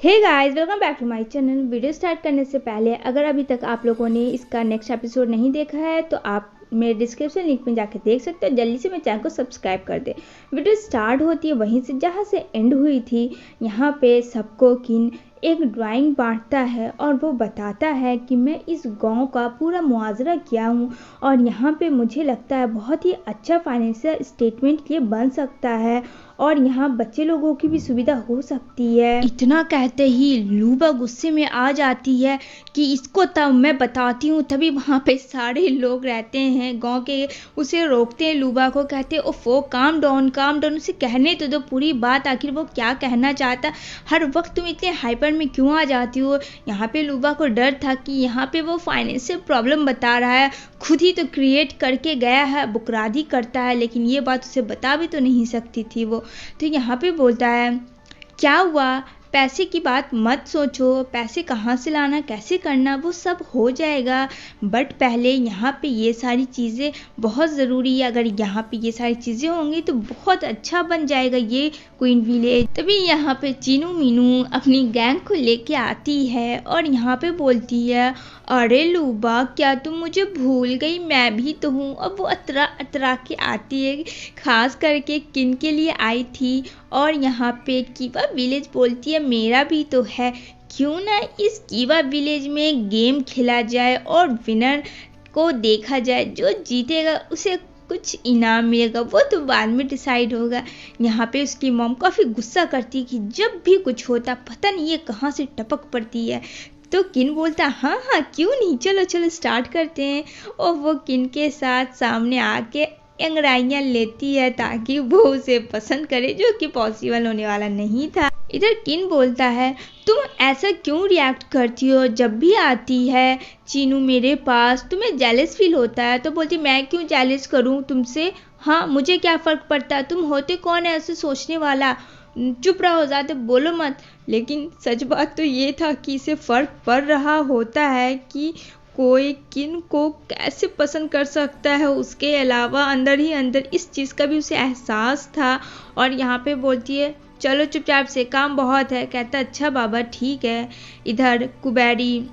Hey guys, welcome back to my channel. Video start करने से पहले अगर अभी तक आप लोगों ने इसका नेक्स्ट एपिसोड नहीं देखा है तो आप मेरे डिस्क्रिप्शन लिंक में जाके देख सकते हो। जल्दी से मेरे चैनल को सब्सक्राइब कर दे। वीडियो स्टार्ट होती है वहीं से जहाँ से एंड हुई थी। यहाँ पे सबको किन एक ड्राइंग बांटता है और वो बताता है कि मैं इस गांव का पूरा मुआवजा किया हूँ और यहाँ पे मुझे लगता है बहुत ही अच्छा फाइनेंशियल स्टेटमेंट ये बन सकता है और यहाँ बच्चे लोगों की भी सुविधा हो सकती है। इतना कहते ही लूबा गुस्से में आ जाती है कि इसको तब मैं बताती हूँ। तभी वहाँ पे सारे लोग रहते हैं गांव के, उसे रोकते हैं। लूबा को कहते हैं ओफो काम डाउन, उसे कहने तो दो पूरी बात, आखिर वो क्या कहना चाहता। हर वक्त तुम इतने हाइपर में क्यों आ जाती हो। यहाँ पे लूबा को डर था कि यहाँ पे वो फाइनेंशियल प्रॉब्लम बता रहा है, खुद ही तो क्रिएट करके गया है, बुकरादी करता है, लेकिन ये बात उसे बता भी तो नहीं सकती थी वो। तो यहाँ पे बोलता है क्या हुआ, पैसे की बात मत सोचो, पैसे कहाँ से लाना कैसे करना वो सब हो जाएगा, बट पहले यहाँ पे ये सारी चीज़ें बहुत ज़रूरी है। अगर यहाँ पे ये सारी चीज़ें होंगी तो बहुत अच्छा बन जाएगा ये क्वीन विलेज। तभी यहाँ पे चीनू मीनू अपनी गैंग को लेके आती है और यहाँ पे बोलती है अरे लूबा क्या तुम मुझे भूल गई, मैं भी तो हूँ। अब वो अतरा अतरा के आती है, खास करके किन के लिए आई थी। और यहाँ पे कीवा विलेज बोलती है मेरा भी तो है, क्यों ना इस कीवा विलेज में गेम खेला जाए और विनर को देखा जाए, जो जीतेगा उसे कुछ इनाम मिलेगा, वो तो बाद में डिसाइड होगा। यहाँ पे उसकी मॉम काफ़ी गुस्सा करती है कि जब भी कुछ होता पता नहीं ये कहाँ से टपक पड़ती है। तो किन बोलता हाँ हाँ क्यों नहीं, चलो चलो स्टार्ट करते हैं। और वो किन के साथ सामने आके अंगड़ाइयाँ लेती है ताकि वो उसे पसंद करे, जो कि पॉसिबल होने वाला नहीं था। इधर किन बोलता है तुम ऐसा क्यों रिएक्ट करती हो जब भी आती है चीनू मेरे पास, तुम्हें जेलस फील होता है। तो बोलती मैं क्यों जेलस करूं तुमसे, हाँ मुझे क्या फ़र्क पड़ता है, तुम होते कौन है ऐसे सोचने वाला, चुप रहो ज़्यादा बोलो मत। लेकिन सच बात तो ये था कि इसे फ़र्क पड़ रहा होता है कि कोई किन को कैसे पसंद कर सकता है। उसके अलावा अंदर ही अंदर इस चीज़ का भी उसे एहसास था। और यहाँ पे बोलती है चलो चुपचाप से, काम बहुत है। कहता अच्छा बाबा ठीक है। इधर कुबेरी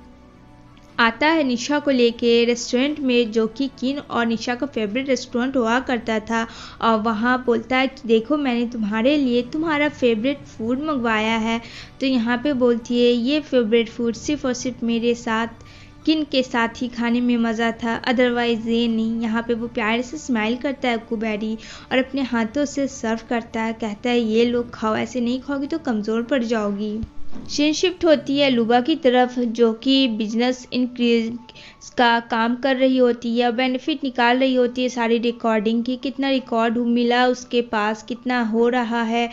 आता है निशा को लेके रेस्टोरेंट में, जो कि किन और निशा का फेवरेट रेस्टोरेंट हुआ करता था। और वहाँ बोलता है कि देखो मैंने तुम्हारे लिए तुम्हारा फेवरेट फूड मंगवाया है। तो यहाँ पे बोलती है ये फेवरेट फूड सिर्फ और सिर्फ मेरे साथ किन के साथ ही खाने में मज़ा था, अदरवाइज़ ये नहीं। यहाँ पे वो प्यार से स्माइल करता है कुबेरी और अपने हाथों से सर्व करता है। कहता है ये लोग खाओ, ऐसे नहीं खाओगी तो कमज़ोर पड़ जाओगी। सीन शिफ्ट होती है लूबा की तरफ, जो कि बिजनेस इंक्रीज का काम कर रही होती है, बेनिफिट निकाल रही होती है सारी रिकॉर्डिंग की, कितना रिकॉर्ड मिला उसके पास, कितना हो रहा है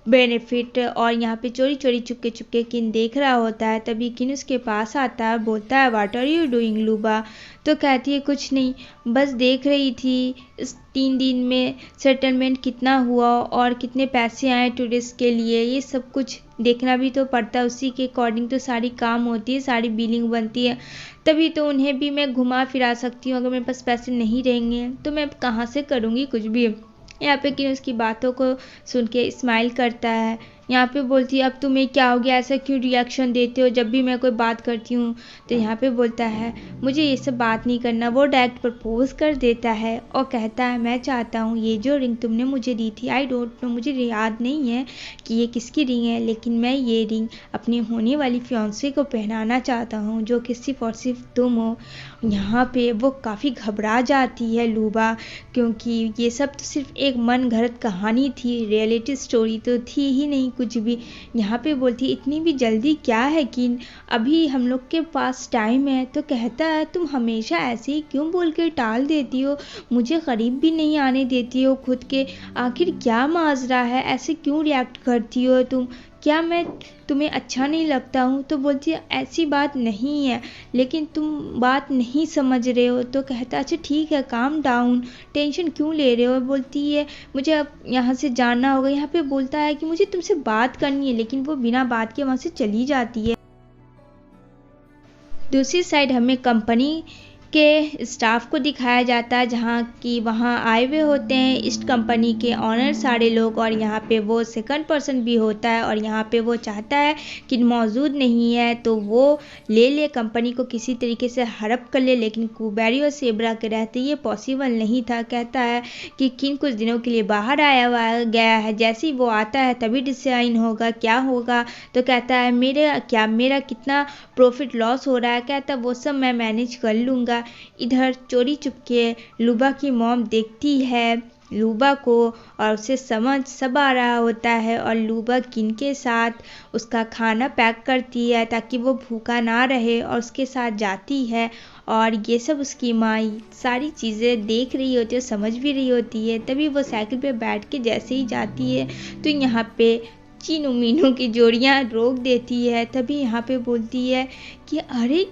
बेनिफिट। और यहाँ पे चोरी चोरी चुपके चुपके किन देख रहा होता है। तभी किन उसके पास आता है, बोलता है what are you doing Luba. तो कहती है कुछ नहीं, बस देख रही थी इस 3 दिन में सेटलमेंट कितना हुआ और कितने पैसे आए टूरिस्ट के लिए, ये सब कुछ देखना भी तो पड़ता है, उसी के अकॉर्डिंग तो सारी काम होती है, सारी बिलिंग बनती है, तभी तो उन्हें भी मैं घुमा फिरा सकती हूँ। अगर मेरे पास पैसे नहीं रहेंगे तो मैं कहाँ से करूँगी कुछ भी। यहाँ पे किन उसकी बातों को सुन के स्माइल करता है। यहाँ पे बोलती है अब तुम्हें क्या हो गया, ऐसा क्यों रिएक्शन देते हो जब भी मैं कोई बात करती हूँ। तो यहाँ पे बोलता है मुझे ये सब बात नहीं करना। वो डायरेक्ट प्रपोज कर देता है और कहता है मैं चाहता हूँ ये जो रिंग तुमने मुझे दी थी, आई डोंट नो, मुझे याद नहीं है कि ये किसकी रिंग है, लेकिन मैं ये रिंग अपनी होने वाली फियांसे को पहनाना चाहता हूँ, जो कि सिर्फ और सिर्फ तुम हो। यहाँ पे वो काफ़ी घबरा जाती है लूबा, क्योंकि ये सब तो सिर्फ एक मन घड़त कहानी थी, रियलिटी स्टोरी तो थी ही नहीं कुछ भी। यहाँ पे बोलती इतनी भी जल्दी क्या है कि अभी हम लोग के पास टाइम है। तो कहता है तुम हमेशा ऐसे ही क्यों बोल के टाल देती हो, मुझे करीब भी नहीं आने देती हो खुद के, आखिर क्या माजरा है, ऐसे क्यों रिएक्ट करती हो तुम, क्या मैं तुम्हें अच्छा नहीं लगता हूँ। तो बोलती है ऐसी बात नहीं है, लेकिन तुम बात नहीं समझ रहे हो। तो कहता अच्छा ठीक है काम डाउन, टेंशन क्यों ले रहे हो। बोलती है मुझे अब यहाँ से जाना होगा। यहाँ पे बोलता है कि मुझे तुमसे बात करनी है, लेकिन वो बिना बात के वहाँ से चली जाती है। दूसरी साइड हमें कंपनी के स्टाफ को दिखाया जाता है, जहाँ कि वहाँ आए हुए होते हैं इस कंपनी के ऑनर सारे लोग, और यहाँ पे वो सेकंड पर्सन भी होता है और यहाँ पे वो चाहता है कि मौजूद नहीं है तो वो ले कंपनी को किसी तरीके से हड़प कर ले, लेकिन कुबेरी और सेब्रा के रहते ये पॉसिबल नहीं था। कहता है कि किन कुछ दिनों के लिए बाहर आया गया है, जैसे ही वो आता है तभी डिसाइन होगा क्या होगा। तो कहता है मेरा कितना प्रॉफिट लॉस हो रहा है, कहता वो सब मैं मैनेज कर लूँगा। इधर चोरी चुपके लुबा की मॉम देखती है लुबा को और उसे समझ सब आ रहा होता है, और लुबा किन के साथ उसका खाना पैक करती है ताकि वो भूखा ना रहे और उसके साथ जाती है। और ये सब उसकी माँ सारी चीज़ें देख रही होती है, समझ भी रही होती है। तभी वो साइकिल पे बैठ के जैसे ही जाती है तो यहाँ पे चीनू मीनू की जोड़ियाँ रोक देती है। तभी यहाँ पे बोलती है कि अरे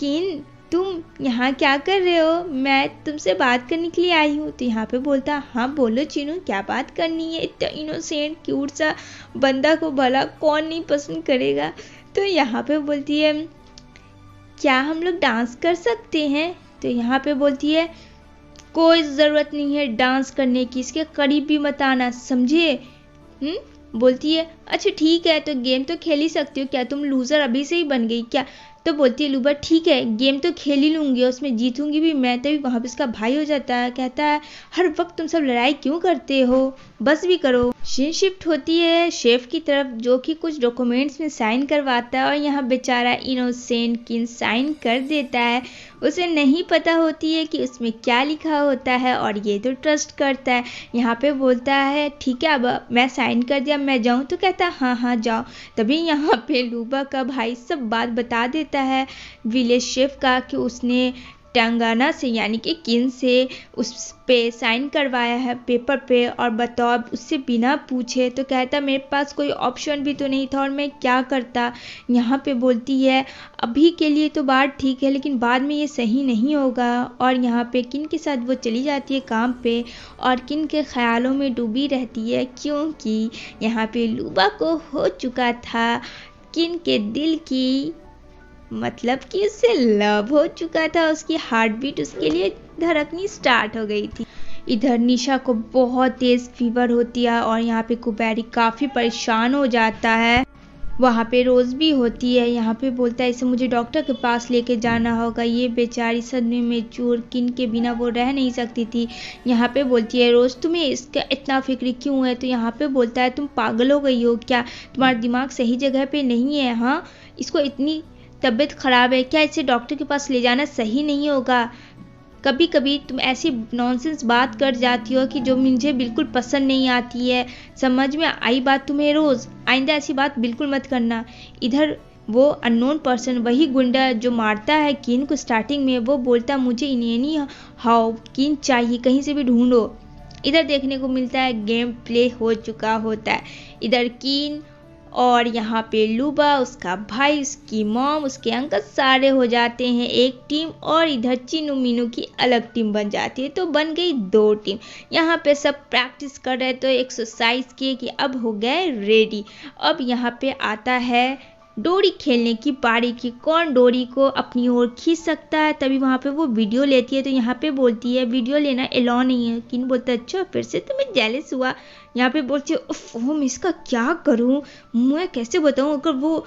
किन तुम यहाँ क्या कर रहे हो, मैं तुमसे बात करने के लिए आई हूँ। तो यहाँ पे बोलता हाँ बोलो चीनू क्या बात करनी है, इतना इनोसेंट क्यूट सा बंदा को भला कौन नहीं पसंद करेगा। तो यहाँ पे बोलती है क्या हम लोग डांस कर सकते हैं। तो यहाँ पे बोलती है कोई ज़रूरत नहीं है डांस करने की, इसके करीब भी मत आना समझे। बोलती है अच्छा ठीक है तो गेम तो खेल ही सकती हो, क्या तुम लूज़र अभी से ही बन गई क्या। तो बोलती है लूबा ठीक है गेम तो खेल ही लूँगी, उसमें जीतूंगी भी मैं। तभी वहाँ पे उसका भाई हो जाता है, कहता है हर वक्त तुम सब लड़ाई क्यों करते हो, बस भी करो। सीन शिफ्ट होती है शेफ की तरफ जो कि कुछ डॉक्यूमेंट्स में साइन करवाता है, और यहाँ बेचारा इनोसेंट किन साइन कर देता है। उसे नहीं पता होती है कि उसमें क्या लिखा होता है, और ये तो ट्रस्ट करता है। यहाँ पे बोलता है ठीक है अब मैं साइन कर दिया मैं जाऊँ। तो कहता है हाँ जाओ। तभी यहाँ पे लूबा का भाई सब बात बता देता है विलेज शेफ का कि उसने टंगाना से यानी कि किन से उस पे साइन करवाया है पेपर पे, और बताओ उससे बिना पूछे। तो कहता मेरे पास कोई ऑप्शन भी तो नहीं था और मैं क्या करता। यहाँ पे बोलती है अभी के लिए तो बात ठीक है लेकिन बाद में ये सही नहीं होगा। और यहाँ पे किन के साथ वो चली जाती है काम पे और किन के ख्यालों में डूबी रहती है, क्योंकि यहाँ पे लूबा को हो चुका था किन के दिल की, मतलब कि उससे लव हो चुका था, उसकी हार्ट बीट उसके लिए धड़कनी स्टार्ट हो गई थी। इधर निशा को बहुत तेज़ फीवर होती है और यहाँ पे कुबेरी काफ़ी परेशान हो जाता है। वहाँ पे रोज़ भी होती है, यहाँ पे बोलता है इसे मुझे डॉक्टर के पास लेके जाना होगा। ये बेचारी सदमे में चूर किन के बिना वो रह नहीं सकती थी। यहाँ पे बोलती है रोज़ तुम्हें इसका इतना फिक्र क्यों है। तो यहाँ पे बोलता है तुम पागल हो गई हो क्या, तुम्हारा दिमाग सही जगह पे नहीं है। हाँ इसको इतनी तबीयत ख़राब है, क्या इसे डॉक्टर के पास ले जाना सही नहीं होगा। कभी कभी तुम ऐसी नॉनसेंस बात कर जाती हो कि जो मुझे बिल्कुल पसंद नहीं आती है, समझ में आई बात तुम्हें। रोज़ आइंदा ऐसी बात बिल्कुल मत करना। इधर वो अननोन पर्सन वही गुंडा जो मारता है किन को स्टार्टिंग में, वो बोलता मुझे इन्हें हाउ किन चाहिए कहीं से भी ढूंढो। इधर देखने को मिलता है गेम प्ले हो चुका होता है। इधर किन और यहाँ पे लूबा उसका भाई उसकी मॉम उसके अंकल सारे हो जाते हैं एक टीम, और इधर चीनू मीनू की अलग टीम बन जाती है। तो बन गई 2 टीम। यहाँ पे सब प्रैक्टिस कर रहे तो एक्सरसाइज किए कि अब हो गए रेडी। अब यहाँ पे आता है डोरी खेलने की बारी की, कौन डोरी को अपनी ओर खींच सकता है। तभी वहाँ पे वो वीडियो लेती है। तो यहाँ पे बोलती है वीडियो लेना अलाउ नहीं है। किन बोलता है अच्छा फिर से तुम्हें जेलस हुआ। यहाँ पे बोलती है ओह मैं इसका क्या करूँ, मैं कैसे बताऊँ, अगर वो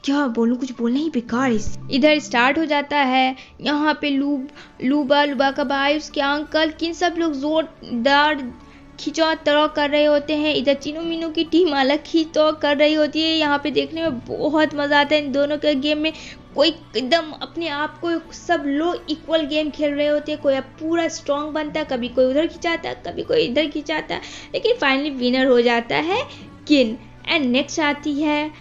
क्या बोलूँ कुछ बोलना ही बेकार है। इधर स्टार्ट हो जाता है। यहाँ पे लूबा का भाई उसके अंकल किन सब लोग जोरदार खिंचाव तड़ाव कर रहे होते हैं। इधर चीनू मीनू की टीम अलग खिंचाव कर रही होती है। यहाँ पे देखने में बहुत मज़ा आता है इन दोनों के गेम में। कोई एकदम अपने आप को सब लोग इक्वल गेम खेल रहे होते हैं, कोई अब पूरा स्ट्रांग बनता है, कभी कोई उधर खिंचाता है कभी कोई इधर खिंचाता है, लेकिन फाइनली विनर हो जाता है किन। एंड नेक्स्ट आती है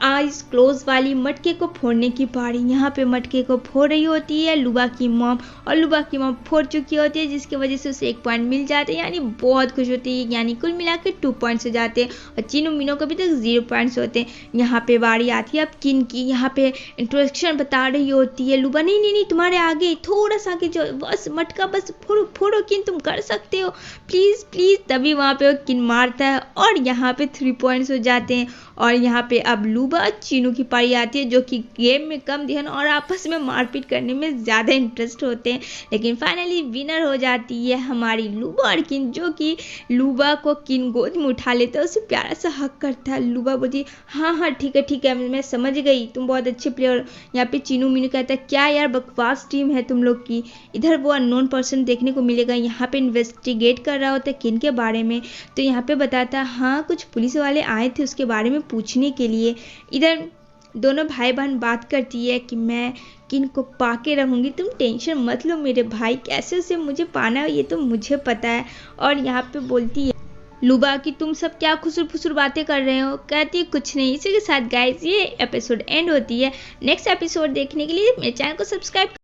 आइज क्लोज वाली मटके को फोड़ने की बारी। यहाँ पे मटके को फोड़ रही होती है लुबा की मॉम, और लुबा की मॉम फोड़ चुकी होती है जिसकी वजह से उसे 1 पॉइंट मिल जाते हैं, यानी बहुत खुश होती है, यानी कुल मिला के 2 पॉइंट्स हो जाते हैं। और चीनू मीनू को भी तक 0 पॉइंट्स होते हैं। यहाँ पे बारी आती है अब किन की। यहाँ पे इंट्रोडक्शन बता रही होती है लुबा नहीं तुम्हारे आगे थोड़ा सा आगे जो बस मटका बस फोड़ो किन तुम कर सकते हो प्लीज़ प्लीज़। तभी वहाँ पे किन मारता है और यहाँ पे 3 पॉइंट्स हो जाते हैं। और यहाँ पे अब लुबा लूबा चीनू की पारी आती है, जो कि गेम में कम ध्यान और आपस में मारपीट करने में ज़्यादा इंटरेस्ट होते हैं। लेकिन फाइनली विनर हो जाती है हमारी लूबा और किन, जो कि लूबा को किन गोद में उठा लेता है, उसे प्यारा सा हक करता है। लूबा बोलती हाँ हाँ ठीक है मैं समझ गई, तुम बहुत अच्छे प्लेयर। यहाँ पे चीनू मीनू कहता है क्या यार बकवास टीम है तुम लोग की। इधर वो अननोन पर्सन देखने को मिलेगा, यहाँ पे इन्वेस्टिगेट कर रहा होता है किन के बारे में। तो यहाँ पे बताता है हाँ कुछ पुलिस वाले आए थे उसके बारे में पूछने के लिए। इधर दोनों भाई बहन बात करती है कि मैं किन को पाके रहूँगी, तुम टेंशन मत लो मेरे भाई, कैसे उसे मुझे पाना है ये तो मुझे पता है। और यहाँ पे बोलती है लूबा कि तुम सब क्या खुसुर फुसुर बातें कर रहे हो। कहती है कुछ नहीं। इसी के साथ गाइस ये एपिसोड एंड होती है। नेक्स्ट एपिसोड देखने के लिए मेरे चैनल को सब्सक्राइब